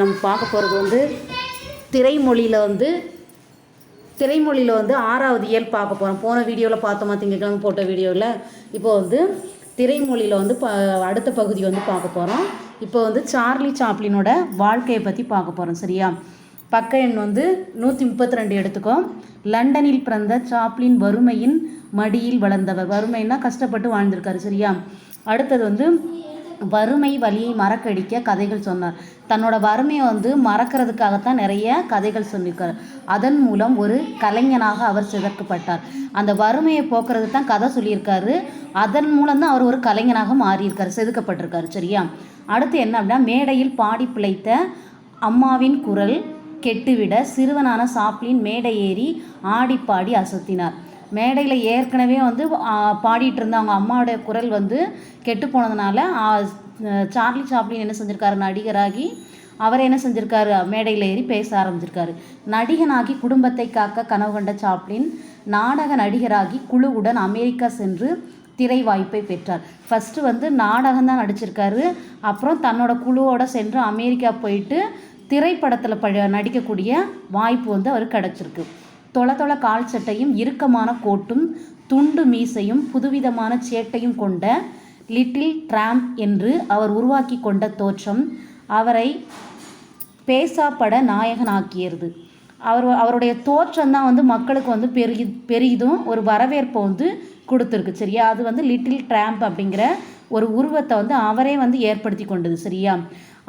நம்ம பார்க்க போகிறது வந்து திரைமொழியில் வந்து 6வது இயல் பார்க்க போகிறோம். போன வீடியோவில் பார்த்தோமா, திங்கட்கிழமை போட்ட வீடியோவில். இப்போ வந்து திரைமொழியில் வந்து அடுத்த பகுதி வந்து பார்க்க போகிறோம். இப்போ வந்து சார்லி சாப்ளினோட வாழ்க்கையை பற்றி பார்க்க போகிறோம். சரியா? பக்க எண் வந்து 132 எடுத்துக்கோ. லண்டனில் பிறந்த சாப்ளின் வறுமையின் மடியில் வளர்ந்தவர். வறுமைன்னா கஷ்டப்பட்டு வாழ்ந்திருக்காரு. சரியா? அடுத்தது வந்து வறுமை வலியை மறக்கடிக்க கதைகள் சொன்னார். தன்னோட வறுமையை வந்து மறக்கிறதுக்காகத்தான் நிறைய கதைகள் சொல்லியிருக்கார். அதன் மூலம் ஒரு கலைஞனாக அவர் சிதற்கப்பட்டார். அந்த வறுமையை போக்குறதுக்கு தான் கதை சொல்லியிருக்காரு. அதன் மூலம் தான் அவர் ஒரு கலைஞனாக மாறியிருக்கார், செதுக்கப்பட்டிருக்காரு. சரியா? அடுத்து என்ன அப்படின்னா, மேடையில் பாடி பிழைத்த அம்மாவின் குரல் கெட்டுவிட சிறுவனான சாப்ளின் மேடை ஏறி ஆடிப்பாடி அசத்தினார். மேடையில் ஏற்கனவே வந்து பாடிட்டு இருந்த அவங்க அம்மாவோடைய குரல் வந்து கெட்டு போனதுனால சார்லி சாப்ளின் என்ன செஞ்சுருக்காரு, நடிகராகி அவர் என்ன செஞ்சுருக்காரு, மேடையில் ஏறி பேச ஆரம்பிச்சிருக்காரு. நடிகனாகி குடும்பத்தை காக்க கனவு கண்ட சாப்ளின் நாடக நடிகராகி குழுவுடன் அமெரிக்கா சென்று திரை வாய்ப்பை பெற்றார். ஃபஸ்ட்டு வந்து நாடகம்தான் நடிச்சிருக்காரு. அப்புறம் தன்னோட குழுவோடு சென்று அமெரிக்கா போயிட்டு திரைப்படத்தில் நடிக்கக்கூடிய வாய்ப்பு வந்து அவருக்கு கிடச்சிருக்கு. தொள கால் சட்டையும் இறுக்கமான கோட்டும் துண்டு மீசையும் புதுவிதமான சேட்டையும் கொண்ட லிட்டில் ட்ராம்ப் என்று அவர் உருவாக்கி கொண்ட தோற்றம் அவரை பேசாப்பட நாயகனாக்கியது. அவருடைய தோற்றம் தான் வந்து மக்களுக்கு வந்து பெரிதும் ஒரு வரவேற்பை வந்து கொடுத்துருக்கு. சரியா? அது வந்து லிட்டில் ட்ராம்ப் அப்படிங்கிற ஒரு உருவத்தை வந்து அவரே வந்து ஏற்படுத்தி கொண்டது. சரியா?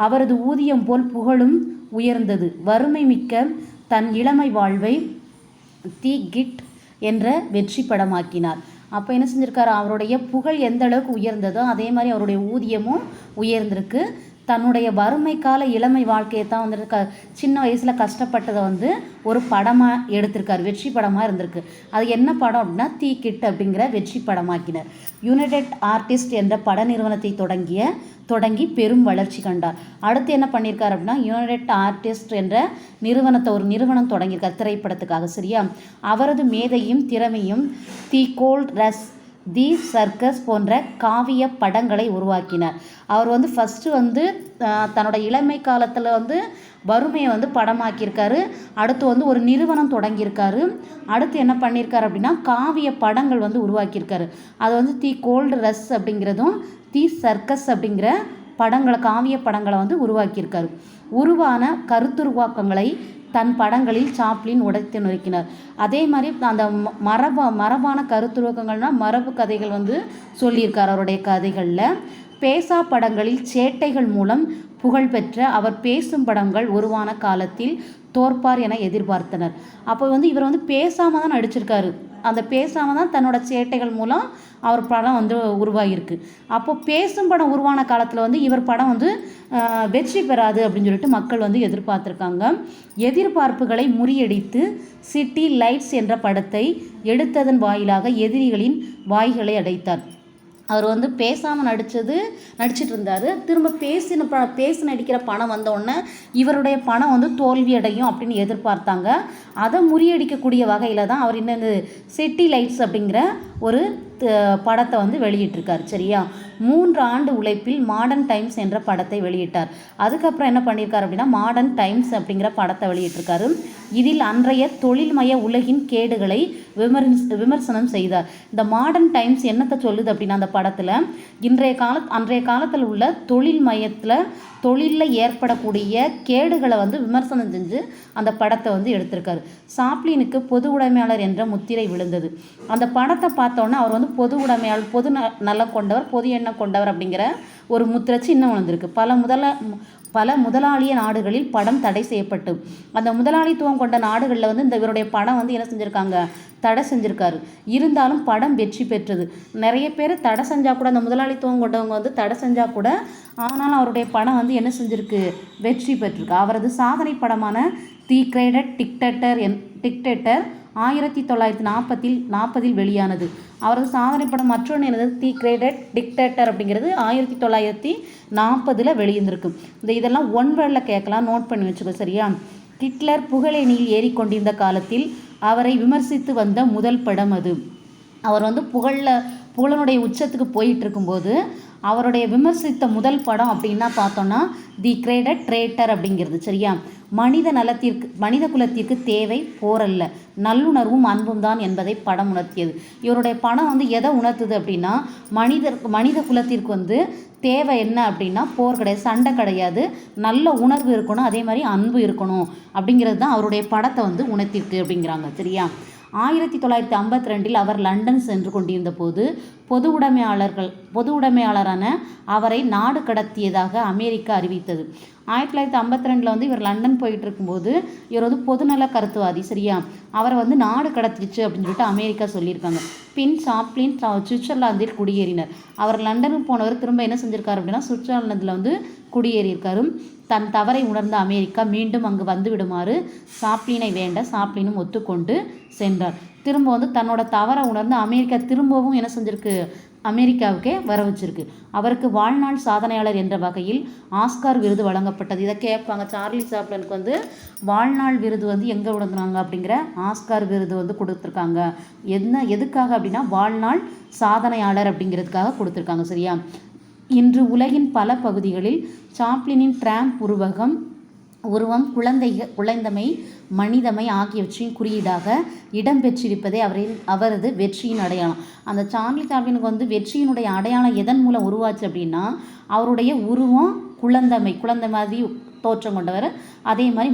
அவரது ஊதியம் போல் புகழும் உயர்ந்தது. வறுமை மிக்க தன் இளமை வாழ்வை தி கிட் என்ற வெற்றி படமாக்கினார். அப்போ என்ன செஞ்சுருக்காரு, அவருடைய புகழ் எந்த அளவுக்கு உயர்ந்ததோ அதே மாதிரி அவருடைய ஊதியமும் உயர்ந்திருக்கு. தன்னுடைய வறுமை கால இளமை வாழ்க்கையை தான் வந்துட்டு சின்ன வயசில் கஷ்டப்பட்டதை வந்து ஒரு படமாக எடுத்திருக்காரு, வெற்றி படமாக இருந்திருக்கு. அது என்ன படம் அப்படின்னா, தி கிட் அப்படிங்கிற வெற்றி படமாக்கினார். யுனைடெட் ஆர்டிஸ்ட் என்ற பட நிறுவனத்தை தொடங்கி பெரும் வளர்ச்சி கண்டார். அடுத்து என்ன பண்ணியிருக்காரு அப்படின்னா, யுனைடெட் ஆர்டிஸ்ட் என்ற ஒரு நிறுவனம் தொடங்கியிருக்கார் திரைப்படத்துக்காக. சரியா? அவரது மேதையும் திறமையும் தி கோல்ட் ரஷ், தி சர்க்கஸ் போன்ற காவிய படங்களை உருவாக்கினார். அவர் வந்து ஃபஸ்ட்டு வந்து தன்னோட இளமை காலத்தில் வந்து வறுமையை வந்து படமாக்கியிருக்காரு. அடுத்து வந்து ஒரு நிறுவனம் தொடங்கியிருக்காரு. அடுத்து என்ன பண்ணியிருக்காரு அப்படின்னா, காவிய படங்கள் வந்து உருவாக்கியிருக்காரு. அது வந்து தி கோல்டு ரஷ் அப்படிங்கிறதும் தி சர்க்கஸ் அப்படிங்கிற காவிய படங்களை வந்து உருவாக்கியிருக்காரு. உருவான கருத்துருவாக்கங்களை தன் படங்களில் சாப்ளின் உடைத்து நொறுக்கினார். அதே மாதிரி அந்த மரபான கருத்துருவாக்கங்கள்னால் மரபு கதைகள் வந்து சொல்லியிருக்கார். அவருடைய கதைகளில் பேசா படங்களில் சேட்டைகள் மூலம் புகழ்பெற்ற அவர் பேசும் படங்கள் உருவான காலத்தில் தோற்பார் என எதிர்பார்த்தனர். அப்போ வந்து இவர் வந்து பேசாமல் தான் நடிச்சிருக்காரு. அந்த பேசாமல் தான் தன்னோட சேட்டைகள் மூலம் அவர் படம் வந்து உருவாகியிருக்கு. அப்போ பேசும் படம் உருவான காலத்தில் வந்து இவர் படம் வந்து வெற்றி பெறாது அப்படின்னு சொல்லிட்டு மக்கள் வந்து எதிர்பார்த்துருக்காங்க. எதிர்பார்ப்புகளை முறியடித்து சிட்டி லைட்ஸ் என்ற படத்தை எடுத்ததன் வாயிலாக எதிரிகளின் வாய்களை அடைத்தார். அவர் வந்து பேசாமல் நடிச்சிட்டு இருந்தார். திரும்ப பேசி நடிக்கிற பணம் வந்தோடனே இவருடைய பணம் வந்து தோல்வி அடையும் அப்படின்னு எதிர்பார்த்தாங்க. அதை முறியடிக்கக்கூடிய வகையில் தான் அவர் இன்னும் சிட்டி லைட்ஸ் அப்படிங்கிற ஒரு படத்தை வந்து வெளியிட்டிருக்கார். சரியா? 3 ஆண்டு உழைப்பில் மாடர்ன் டைம்ஸ் என்ற படத்தை வெளியிட்டார். அதுக்கப்புறம் என்ன பண்ணியிருக்காரு அப்படின்னா, மாடர்ன் டைம்ஸ் அப்படிங்கிற படத்தை வெளியிட்டிருக்காரு. இதில் அன்றைய தொழில்மய உலகின் கேடுகளை விமர்சனம் செய்தார். இந்த மாடர்ன் டைம்ஸ் என்னத்தை சொல்லுது அப்படின்னா, அந்த படத்தில் அன்றைய காலத்தில் உள்ள தொழிலில் ஏற்படக்கூடிய கேடுகளை வந்து விமர்சனம் செஞ்சு அந்த படத்தை வந்து எடுத்திருக்காரு. சாப்ளினுக்கு பொது உடைமையாளர் என்ற முத்திரை விழுந்தது. அந்த படத்தை பார்த்தோன்னே அவர் வந்து பொது உடைமையாளர், பொது நலம் கொண்டவர், பொது எண்ணம் கொண்டவர் அப்படிங்கிற ஒரு முத்திரை சின்னம் விழுந்திருக்கு. பல முதலாளிய நாடுகளில் படம் தடை செய்யப்பட்டு அந்த முதலாளித்துவம் கொண்ட நாடுகளில் வந்து இவருடைய படம் வந்து என்ன செஞ்சுருக்காங்க, தடை செஞ்சுருக்காரு. இருந்தாலும் படம் வெற்றி பெற்றது. நிறைய பேர் தடை செஞ்சால் கூட, அந்த முதலாளித்துவம் கொண்டவங்க வந்து தடை செஞ்சால் கூட, ஆனாலும் அவருடைய படம் வந்து என்ன செஞ்சுருக்கு, வெற்றி பெற்றிருக்கு. அவரது சாதனை படமான தி கிரேட் டிக்டேட்டர் 1940 வெளியானது. அவரது சாதனை படம் மற்றொன்று என்னது, தி கிரேட் டிக்டேட்டர் அப்படிங்கிறது 1940 வெளியிருந்திருக்கு. இதெல்லாம் ஒன் வேர்டில் கேட்கலாம், நோட் பண்ணி வச்சுக்கோ. சரியா? ஹிட்லர் புகழேணியில் ஏறிக்கொண்டிருந்த காலத்தில் அவரை விமர்சித்து வந்த முதல் படம் அது. அவர் வந்து புகழனுடைய உச்சத்துக்கு போயிட்டு இருக்கும்போது அவருடைய விமர்சித்த முதல் படம் அப்படின்னா பார்த்தோன்னா தி கிரேட் ட்ரேட்டர் அப்படிங்கிறது. சரியா? மனித குலத்திற்கு தேவை போரல்ல, நல்லுணர்வும் அன்பும் தான் என்பதை படம் உணர்த்தியது. இவருடைய படம் வந்து எதை உணர்த்துது அப்படின்னா, மனித குலத்திற்கு தேவை என்ன அப்படின்னா போர் கிடையாது, சண்டை கிடையாது, நல்ல உணர்வு இருக்கணும், அதே மாதிரி அன்பு இருக்கணும் அப்படிங்கிறது தான் அவருடைய படத்தை உணர்த்திருக்கு அப்படிங்கிறாங்க. சரியா? 1952 அவர் லண்டன் சென்று கொண்டிருந்த போது பொது உடைமையாளரான அவரை நாடு கடத்தியதாக அமெரிக்கா அறிவித்தது. 1952 இவர் லண்டன் போயிட்டு இருக்கும்போது இவர் பொதுநல கருத்துவாதி. சரியா? அவரை நாடு கடத்திடுச்சு அப்படின்னு சொல்லிட்டு அமெரிக்கா சொல்லியிருக்காங்க. பின் சாப்ளின் சுவிட்சர்லாந்தில் குடியேறினர். அவர் லண்டனுக்கு போனவர் திரும்ப என்ன செஞ்சிருக்காரு அப்படின்னா சுவிட்சர்லாந்தில் குடியேறியிருக்காரு. தன் தவறை உணர்ந்த அமெரிக்கா மீண்டும் அங்கு வந்து விடுமாறு சாப்ளினை வேண்ட சாப்ளினும் ஒத்துக்கொண்டு சென்றார். திரும்ப தன்னோட தவறை உணர்ந்து அமெரிக்கா திரும்பவும் என்ன செஞ்சிருக்கு, அமெரிக்காவுக்கே வர வச்சிருக்கு. அவருக்கு வாழ்நாள் சாதனையாளர் என்ற வகையில் ஆஸ்கார் விருது வழங்கப்பட்டது. இதை கேட்பாங்க, சார்லி சாப்ளினுக்கு வாழ்நாள் விருது எங்கே வழங்குறாங்க அப்படிங்கிற ஆஸ்கார் விருது கொடுத்துருக்காங்க. எதுக்காக அப்படின்னா வாழ்நாள் சாதனையாளர் அப்படிங்கிறதுக்காக கொடுத்துருக்காங்க. சரியா? இன்று உலகின் பல பகுதிகளில் சாப்ளினின் டிராம்ப் உருவம் குழந்தைமை, மனிதமை ஆகியவற்றின் குறியீடாக இடம்பெற்றிருப்பதே அவரது வெற்றியின் அடையாளம். அந்த சார்லி சாப்ளினுக்கு வெற்றியினுடைய அடையாளம் எதன் மூலம் உருவாச்சு அப்படின்னா, அவருடைய உருவம் குழந்தை மாதிரி தோற்றம் கொண்டவர், அதே மாதிரி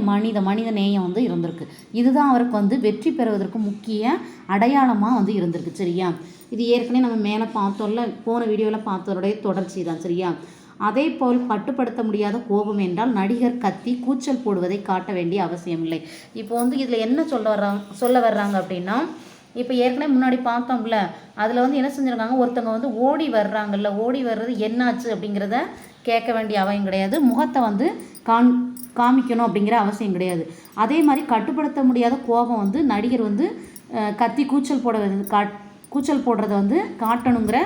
மனித நேயம் இருந்திருக்கு. இதுதான் அவருக்கு வெற்றி பெறுவதற்கு முக்கிய அடையாளமாக இருந்திருக்கு. சரியா? இது ஏற்கனவே நம்ம மேலே பார்த்தோம்ல, போன வீடியோவில் பார்த்தவருடைய தொடர்ச்சி தான். சரியா? அதே போல் கட்டுப்படுத்த முடியாத கோபம் என்றால் நடிகர் கத்தி கூச்சல் போடுவதை காட்ட வேண்டிய அவசியமில்லை. இப்போ இதில் என்ன சொல்ல வர்றாங்க அப்படின்னா, இப்போ ஏற்கனவே முன்னாடி பார்த்தோம்ல, அதில் என்ன செஞ்சுருக்காங்க, ஒருத்தவங்க ஓடி வர்றாங்கல்ல, ஓடி வர்றது என்னாச்சு அப்படிங்கிறத கேட்க வேண்டிய அவசியம் கிடையாது, முகத்தை காமிக்கணும் அப்படிங்கிற அவசியம் கிடையாது. அதே மாதிரி கட்டுப்படுத்த முடியாத கோபம் நடிகர் கத்தி கூச்சல் போடுறத காட்டணுங்கிற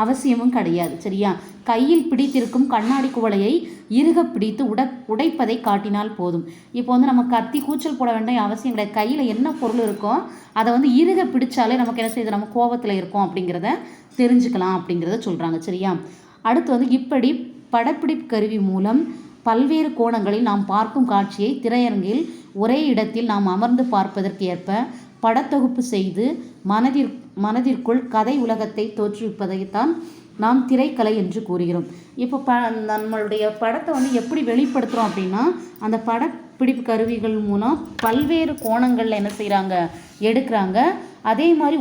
அவசியமும் கிடையாது. சரியா? கையில் பிடித்திருக்கும் கண்ணாடி குவளையை இறுக பிடித்து உடைப்பதை காட்டினால் போதும். இப்போ நம்ம கத்தி கூச்சல் போட வேண்டிய அவசியம் கிடையாது. கையில் என்ன பொருள் இருக்கோ அதை இறுக பிடிச்சாலே நமக்கு என்ன செய்யுது, நம்ம கோபத்தில் இருக்கோம் அப்படிங்கிறத தெரிஞ்சுக்கலாம் அப்படிங்கிறத சொல்கிறாங்க. சரியா? அடுத்து இப்படி படப்பிடிப்பு கருவி மூலம் பல்வேறு கோணங்களில் நாம் பார்க்கும் காட்சியை திரையரங்கில் ஒரே இடத்தில் நாம் அமர்ந்து பார்ப்பதற்கு ஏற்ப படத்தொகுப்பு செய்து மனதிற்குள் கதை உலகத்தை தோற்றுவிப்பதைத்தான் நாம் திரைக்கலை என்று கூறுகிறோம். இப்போ நம்மளுடைய படத்தை எப்படி வெளிப்படுத்துகிறோம் அப்படின்னா, அந்த படப்பிடிப்பு கருவிகள் மூலம் பல்வேறு கோணங்களில் என்ன செய்கிறாங்க, எடுக்கிறாங்க. அதே மாதிரி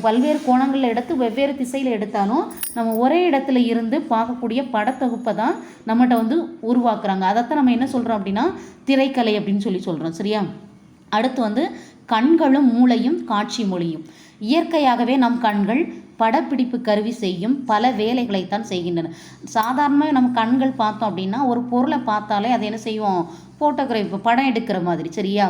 பல்வேறு கோணங்களில் எடுத்து வெவ்வேறு திசையில் எடுத்தாலும் நம்ம ஒரே இடத்துல இருந்து பார்க்கக்கூடிய படத்தொகுப்பை தான் நம்மகிட்ட உருவாக்குறாங்க. அதைத்தான் நம்ம என்ன சொல்கிறோம் அப்படின்னா திரைக்கலை அப்படின்னு சொல்கிறோம். சரியா? அடுத்து கண்களும் மூளையும் காட்சி மொழியும். இயற்கையாகவே நம் கண்கள் படப்பிடிப்பு கருவி செய்யும் பல வேலைகளைத்தான் செய்கின்றன. சாதாரணமாக நம்ம கண்கள் பார்த்தோம் அப்படின்னா ஒரு பொருளை பார்த்தாலே அதை என்ன செய்வோம், ஃபோட்டோகிராஃபி படம் எடுக்கிற மாதிரி. சரியா?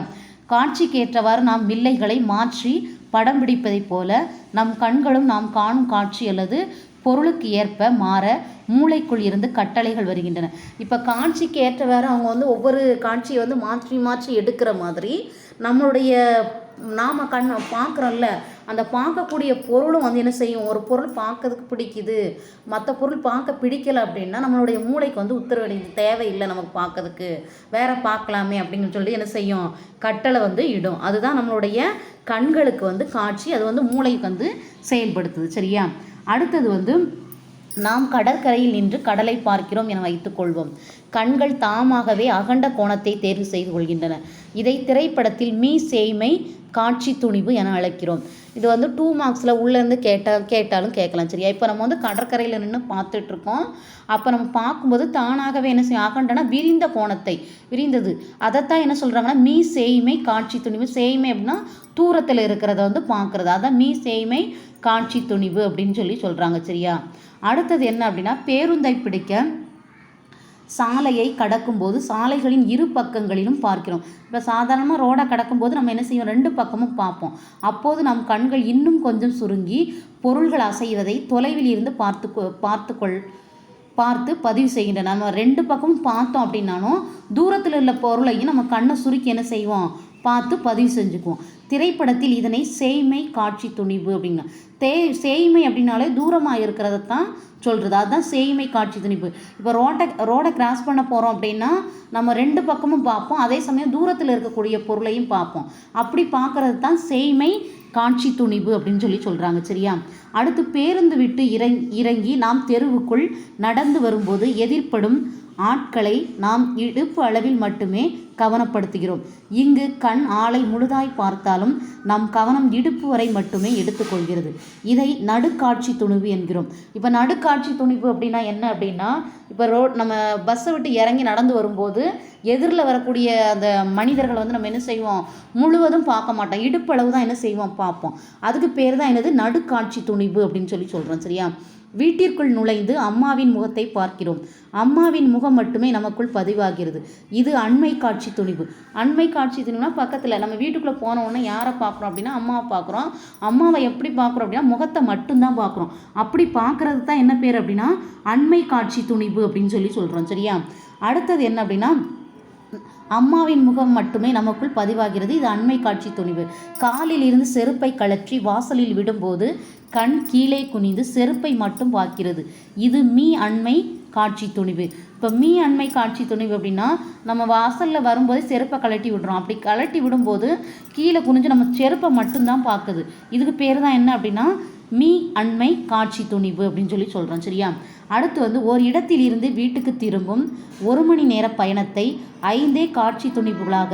காட்சிக்கு ஏற்றவாறு நாம் வில்லைகளை மாற்றி படம் பிடிப்பதைப் போல நம் கண்களும் நாம் காணும் காட்சி அல்லது பொருளுக்கு ஏற்ப மாற மூளைக்குள் இருந்து கட்டளைகள் வருகின்றன. இப்போ காட்சிக்கு ஏற்றவாறு அவங்க ஒவ்வொரு காட்சியை மாற்றி எடுக்கிற மாதிரி நம்மளுடைய நாம் பார்க்குறோம்ல, அந்த பார்க்கக்கூடிய பொருளும் என்ன செய்யும், ஒரு பொருள் பார்க்கறதுக்கு பிடிக்குது, மற்ற பொருள் பார்க்க பிடிக்கலை அப்படின்னா நம்மளுடைய மூளைக்கு உத்தரவு தேவையில்லை, நமக்கு பார்க்கறதுக்கு வேற பார்க்கலாமே அப்படின்னு சொல்லி என்ன செய்யும், கட்டளை இடும். அதுதான் நம்மளுடைய கண்களுக்கு காட்சி, அது மூளைக்கு செயல்படுத்துது. சரியா? அடுத்தது நாம் கடற்கரையில் நின்று கடலை பார்க்கிறோம் என வைத்துக்கொள்வோம். கண்கள் தாமாகவே அகண்ட கோணத்தை தேர்வு செய்து கொள்கின்றன. இதை திரைப்படத்தில் மீசேய்மை காட்சி துணிவு என அழைக்கிறோம். இது 2 மார்க்ஸில் உள்ளேருந்து கேட்டாலும் கேட்கலாம். சரியா? இப்போ நம்ம கடற்கரையில் நின்று பார்த்துட்ருக்கோம். அப்போ நம்ம பார்க்கும்போது தானாகவே என்ன செய்யும், அகண்டனா விரிந்தது, அதைத்தான் என்ன சொல்கிறாங்கன்னா மீசேய்மை காட்சி துணிவு. சேய்மை அப்படின்னா தூரத்தில் இருக்கிறத பார்க்குறது, அதான் மீசேய்மை காட்சி துணிவு அப்படின்னு சொல்கிறாங்க. சரியா? அடுத்தது என்ன அப்படின்னா, பேருந்தை பிடிக்க சாலையை கடக்கும்போது சாலைகளின் இரு பக்கங்களிலும் பார்க்கிறோம். இப்போ சாதாரணமாக ரோடை கடக்கும்போது நம்ம என்ன செய்வோம், 2 பக்கமும் பார்ப்போம். அப்போது நம் கண்கள் இன்னும் கொஞ்சம் சுருங்கி பொருள்கள் அசைவதை தொலைவில் இருந்து பார்த்து பதிவு செய்கின்றன. நம்ம 2 பக்கமும் பார்த்தோம் அப்படின்னாலும் தூரத்தில் உள்ள பொருளையும் நம்ம கண்ணை சுருக்கி என்ன செய்வோம், பார்த்து பதிவு செஞ்சுக்குவோம். திரைப்படத்தில் இதனை சேய்மை காட்சி துணிவு அப்படிங்க. சேய்மை அப்படின்னாலே தூரமாக இருக்கிறத தான் சொல்கிறது, அதுதான் சேய்மை காட்சி துணிவு. இப்போ ரோடை கிராஸ் பண்ண போகிறோம் அப்படின்னா நம்ம 2 பக்கமும் பார்ப்போம், அதே சமயம் தூரத்தில் இருக்கக்கூடிய பொருளையும் பார்ப்போம். அப்படி பார்க்கறது தான் சேய்மை காட்சி துணிவு அப்படின்னு சொல்கிறாங்க. சரியா? அடுத்து பேருந்து விட்டு இறங்கி நாம் தெருவுக்குள் நடந்து வரும்போது எதிர்ப்படும் ஆட்களை நாம் இடுப்பு அளவில் மட்டுமே கவனப்படுத்துகிறோம். இங்கு கண் ஆளை முழுதாய் பார்த்தாலும் நம் கவனம் இடுப்பு வரை மட்டுமே எடுத்துக்கொள்கிறது. இதை நடுக்காட்சி துணிவு என்கிறோம். இப்போ நடுக்காட்சி துணிவு அப்படின்னா என்ன அப்படின்னா, இப்போ நம்ம பஸ்ஸை விட்டு இறங்கி நடந்து வரும்போது எதிரில் வரக்கூடிய அந்த மனிதர்கள் வந்து நம்ம என்ன செய்வோம், முழுவதும் பார்க்க மாட்டோம், இடுப்பளவு தான் என்ன செய்வோம், பார்ப்போம். அதுக்கு பேர் தான் என்னது, நடுக்காட்சி துணிவு அப்படின்னு சொல்கிறோம். சரியா? வீட்டிற்குள் நுழைந்து அம்மாவின் முகத்தை பார்க்கிறோம். அம்மாவின் முகம் மட்டுமே நமக்குள் பதிவாகிறது. இது அண்மை காட்சி துணிவு. அண்மை காட்சி துணிவுனா பக்கத்தில் நம்ம வீட்டுக்குள்ளே போன உடனே யாரை பார்க்குறோம் அப்படின்னா அம்மாவை பார்க்குறோம். அம்மாவை எப்படி பார்க்குறோம் அப்படின்னா முகத்தை மட்டும்தான் பார்க்குறோம். அப்படி பார்க்குறது தான் என்ன பேர் அப்படின்னா அண்மை காட்சி துணிவு அப்படின்னு சொல்கிறோம். சரியா? அடுத்தது என்ன அப்படின்னா அம்மாவின் முகம் மட்டுமே நமக்குள் பதிவாகிறது. இது அண்மை காட்சி துணிவு. காலில் இருந்து செருப்பை கழற்றி வாசலில் விடும்போது கண் கீழே குனிந்து செருப்பை மட்டும் பார்க்கிறது. இது அண்மை காட்சி துணிவு. இப்போ அண்மை காட்சி துணிவு அப்படின்னா நம்ம வாசலில் வரும்போது செருப்பை கழட்டி விடுறோம். அப்படி கழட்டி விடும்போது கீழே குனிஞ்சு நம்ம செருப்பை மட்டும்தான் பார்க்குது. இதுக்கு பேர் தான் என்ன அப்படின்னா அண்மை காட்சி துணிவு அப்படின்னு சொல்கிறோம். சரியா? அடுத்து வந்து ஒரு இடத்தில் இருந்து வீட்டுக்கு திரும்பும் 1 மணி நேர பயணத்தை 5 காட்சி துணிவுகளாக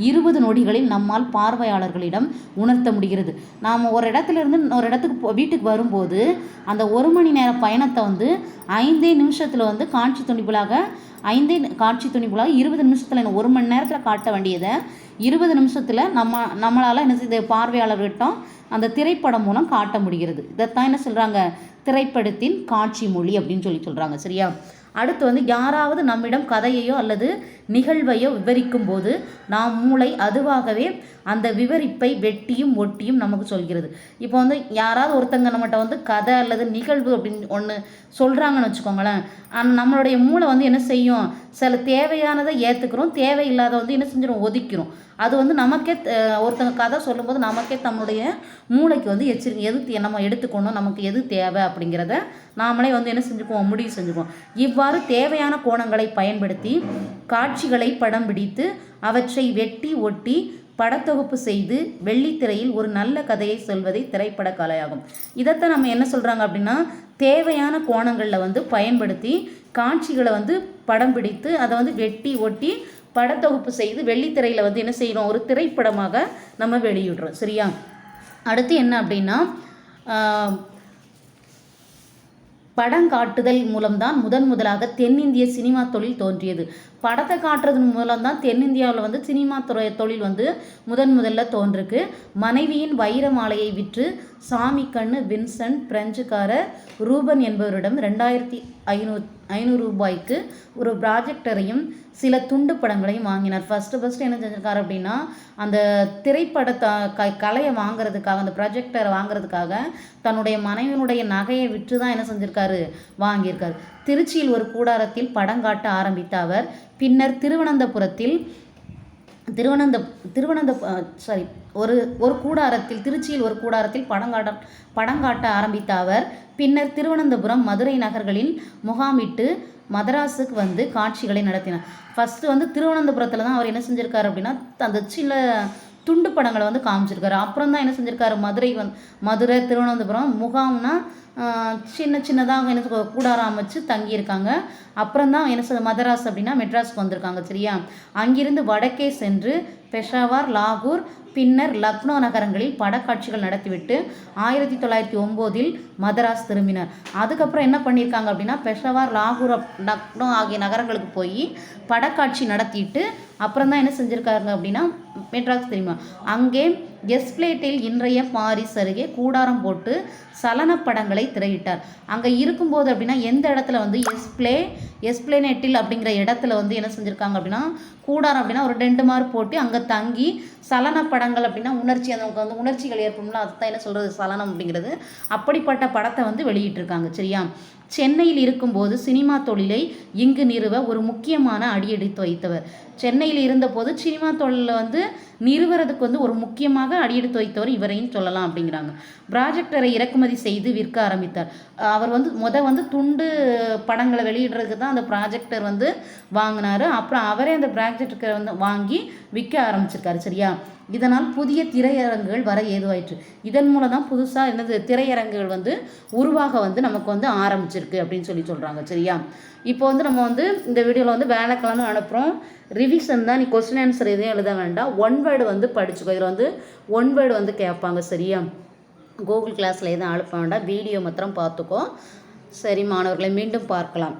20 நொடிகளில் நம்மால் பார்வையாளர்களிடம் உணர்த்த முடிகிறது. நாம் ஒரு இடத்துலேருந்து ஒரு இடத்துக்கு வீட்டுக்கு வரும்போது அந்த 1 மணி நேர பயணத்தை வந்து 5 நிமிஷத்தில் வந்து காட்சி துணிவுகளாக 20 நிமிஷத்தில் 1 மணி நேரத்தில் காட்ட வேண்டியதை 20 நிமிஷத்தில் நம்மளால் என்ன செய்யுது, பார்வையாளர்கிட்ட அந்த திரைப்படம் மூலம் காட்ட முடிகிறது. இதைத்தான் என்ன சொல்கிறாங்க, திரைப்படத்தின் காட்சி மொழி அப்படின்னு சொல்கிறாங்க. சரியா? அடுத்து வந்து யாராவது நம்மிடம் கதையையோ அல்லது நிகழ்வையோ விவரிக்கும் போது நாம் மூளை அதுவாகவே அந்த விவரிப்பை வெட்டியும் ஒட்டியும் நமக்கு சொல்கிறது. இப்போ வந்து யாராவது ஒருத்தங்க நம்மகிட்ட வந்து கதை அல்லது நிகழ்வு அப்படின்னு ஒன்று சொல்கிறாங்கன்னு வச்சுக்கோங்களேன், நம்மளுடைய மூளை வந்து என்ன செய்யும், சில தேவையானதை ஏற்றுக்கிறோம், தேவையில்லாத வந்து என்ன செஞ்சிடும், ஒதுக்கிறோம். அது வந்து நமக்கே ஒருத்தங்க கதை சொல்லும்போது நமக்கே நம்மளுடைய மூளைக்கு வந்து எது நம்ம எடுத்துக்கணும், நமக்கு எது தேவை அப்படிங்கிறத நாமளே வந்து என்ன செஞ்சுக்குவோம், முடிவு செஞ்சுக்குவோம். இவ்வாறு தேவையான கோணங்களை பயன்படுத்தி காட்சிகளை படம் பிடித்து அவற்றை வெட்டி ஒட்டி படத்தொகுப்பு செய்து வெள்ளித்திரையில் ஒரு நல்ல கதையை சொல்வதை திரைப்பட கலையாகும். இதைத்தான் நம்ம என்ன சொல்கிறாங்க அப்படின்னா தேவையான கோணங்களில் வந்து பயன்படுத்தி காட்சிகளை வந்து படம் பிடித்து அதை வந்து வெட்டி ஒட்டி படத்தொகுப்பு செய்து வெள்ளித்திரையில் வந்து என்ன செய்கிறோம், ஒரு திரைப்படமாக நம்ம வெளியிடுறோம். சரியா? அடுத்து என்ன அப்படின்னா படம் காட்டுதல் மூலம்தான் முதலாக தென்னிந்திய சினிமா தொழில் தோன்றியது. படத்தை காட்டுறதன் மூலம்தான் தென்னிந்தியாவில் வந்து சினிமா தொழில் வந்து முதல்ல தோன்றுருக்கு. மனைவியின் வைர மாலையை விற்று சாமிக்கண்ணு வின்சென்ட் பிரெஞ்சுக்காரர் ரூபன் என்பவரிடம் 2500 ரூபாய்க்கு ஒரு ப்ராஜெக்டரையும் சில துண்டு படங்களையும் வாங்கினார். ஃபஸ்ட்டு என்ன செஞ்சிருக்காரு அப்படின்னா அந்த திரைப்படத்தை கலையை வாங்கிறதுக்காக, அந்த ப்ராஜெக்டரை வாங்கிறதுக்காக தன்னுடைய மனைவியினுடைய நகையை விற்று தான் என்ன செஞ்சுருக்காரு, வாங்கியிருக்காரு. திருச்சியில் ஒரு கூடாரத்தில் படம் காட்ட ஆரம்பித்த அவர் பின்னர் திருச்சியில் ஒரு கூடாரத்தில் படம் காட்ட ஆரம்பித்த அவர் பின்னர் திருவனந்தபுரம், மதுரை நகர்களில் முகாமிட்டு மதராஸுக்கு வந்து காட்சிகளை நடத்தினார். ஃபஸ்ட்டு வந்து திருவனந்தபுரத்தில் தான் அவர் என்ன செஞ்சுருக்காரு அப்படின்னா அந்த சில துண்டு படங்களை வந்து காமிச்சிருக்காரு. அப்புறம் தான் என்ன செஞ்சுருக்காரு, மதுரை திருவனந்தபுரம் முகாம்னா சின்னதாக என்ன கூடாரம் அமைச்சு தங்கியிருக்காங்க. அப்புறம் தான் என்ன மதராஸ் அப்படின்னா மெட்ராஸ்க்கு வந்திருக்காங்க. சரியா? அங்கிருந்து வடக்கே சென்று பெஷாவர், லாகூர், பின்னர் லக்னோ நகரங்களில் படக்காட்சிகள் நடத்திவிட்டு 1909 மதராஸ் திரும்பினார். அதுக்கப்புறம் என்ன பண்ணியிருக்காங்க அப்படின்னா பெஷாவர், லாகூர், லக்னோ ஆகிய நகரங்களுக்கு போய் படக்காட்சி நடத்திட்டு அப்புறம் தான் என்ன செஞ்சுருக்காங்க அப்படின்னா மெட்ராஸ் திரும்பினார். அங்கே எஸ்பிளேட்டில் இன்றைய பாரிஸ் அருகே கூடாரம் போட்டு சலன படங்களை திரையிட்டார். அங்கே இருக்கும்போது அப்படின்னா எந்த இடத்துல வந்து எஸ்பிளேனேட்டில் அப்படிங்கிற இடத்துல வந்து என்ன செஞ்சுருக்காங்க அப்படின்னா கூடாரம் அப்படின்னா ஒரு 2 மார்க் போட்டு அங்கே தங்கி சலன படங்கள் அப்படின்னா நமக்கு வந்து உணர்ச்சிகள் ஏற்படும்ல, அதுதான் என்ன சொல்கிறது சலனம் அப்படிங்கிறது. அப்படிப்பட்ட படத்தை வந்து வெளியிட்டிருக்காங்க. சரியா? சென்னையில் இருக்கும்போது சினிமா தொழிலை இங்கு நிறுவ ஒரு முக்கியமான அடியெடுத்து வைத்தவர். சென்னையில் இருந்தபோது சினிமா தொழிலில் வந்து நிறுவறதுக்கு வந்து ஒரு முக்கியமாக அடியெடுத்து வைத்தவர் இவரையும் சொல்லலாம் அப்படிங்கிறாங்க. ப்ராஜெக்டரை இறக்குமதி செய்து விற்க ஆரம்பித்தார். அவர் வந்து வந்து துண்டு படங்களை வெளியிடுறதுக்கு தான் அந்த ப்ராஜெக்டர் வந்து வாங்கினார். அப்புறம் அவரே அந்த ப்ராஜெக்டரை வந்து வாங்கி விற்க ஆரம்பிச்சிருக்காரு. சரியா? இதனால் புதிய திரையரங்குகள் வர ஏதுவாயிற்று. இதன் மூலம் தான் புதுசாக என்னது திரையரங்குகள் வந்து உருவாக வந்து நமக்கு வந்து ஆரம்பிச்சிருக்கு அப்படின்னு சொல்கிறாங்க. சரியா? இப்போ வந்து நம்ம வந்து இந்த வீடியோவில் வந்து வேலைக்கிழமை அனுப்புகிறோம். ரிவிஷன் தான், நீ கொஸ்டின் ஆன்சர் எதையும் எழுத வேண்டாம். ஒன் வேர்டு வந்து படிச்சுக்கோ. இதில் வந்து ஒன் வேர்டு வந்து கேட்பாங்க. சரியா? கூகுள் கிளாஸில் எதுவும் அனுப்ப வேண்டாம், வீடியோ மாத்திரம் பார்த்துக்கோ. சரி மாணவர்களை, மீண்டும் பார்க்கலாம்.